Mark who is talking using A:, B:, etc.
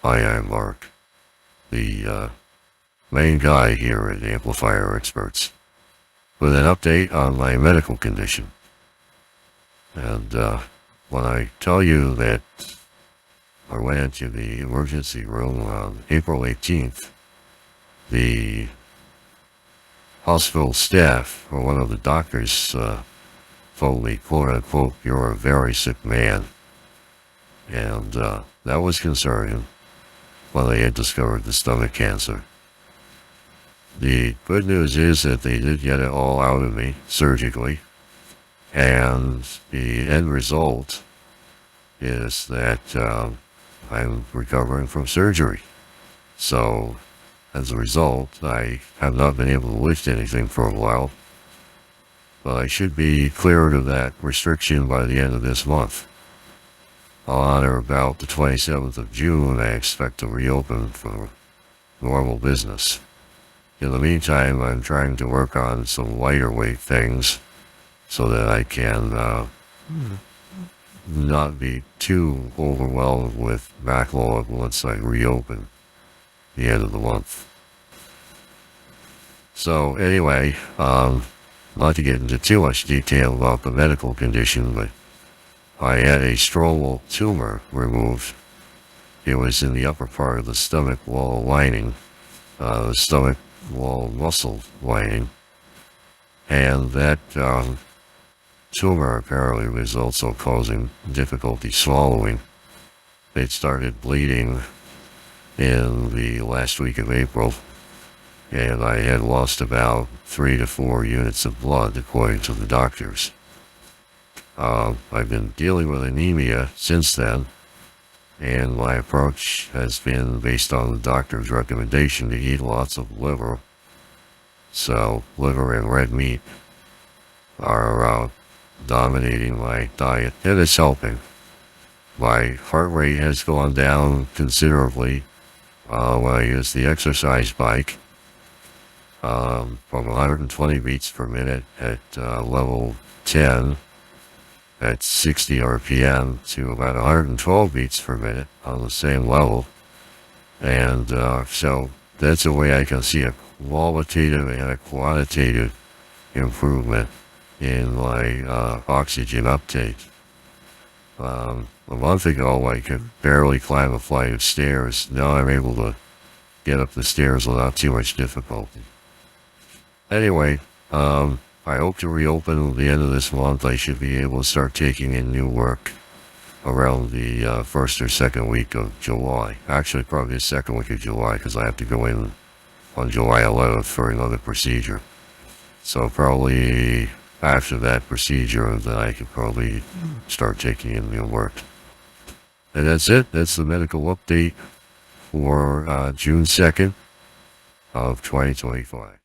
A: Hi, I'm Mark, the main guy here at Amplifier Experts, with an update on my medical condition. And when I tell you that I went into the emergency room on April 18th, the hospital staff, or one of the doctors, told me, quote unquote, "You're a very sick man." And that was concerning when they had discovered the stomach cancer. The good news is that they did get it all out of me surgically, and the end result is that I'm recovering from surgery. So, as a result, I have not been able to lift anything for a while, but I should be cleared of that restriction by the end of this month. On or about the 27th of June, I expect to reopen for normal business. In the meantime, I'm trying to work on some lighter weight things so that I can not be too overwhelmed with backlog once I reopen the end of the month. So anyway, not to get into too much detail about the medical condition, but I had a stromal tumor removed. It was in the upper part of the stomach wall lining, the stomach wall muscle lining, and that tumor apparently was also causing difficulty swallowing. It started bleeding in the last week of April, and I had lost about 3 to 4 units of blood, according to the doctors. I've been dealing with anemia since then, and my approach has been based on the doctor's recommendation to eat lots of liver. So, liver and red meat are dominating my diet, and it's helping. My heart rate has gone down considerably when I use the exercise bike, from 120 beats per minute at level 10 at 60 RPM to about 112 beats per minute on the same level. And so that's a way I can see a qualitative and a quantitative improvement in my oxygen uptake. A month ago, I could barely climb a flight of stairs. Now I'm able to get up the stairs without too much difficulty. Anyway, I hope to reopen at the end of this month. I should be able to start taking in new work around the first or second week of July. Actually, probably the second week of July, because I have to go in on July 11th for another procedure. So probably after that procedure, then I could probably start taking in new work. And that's it. That's the medical update for June 2nd of 2025.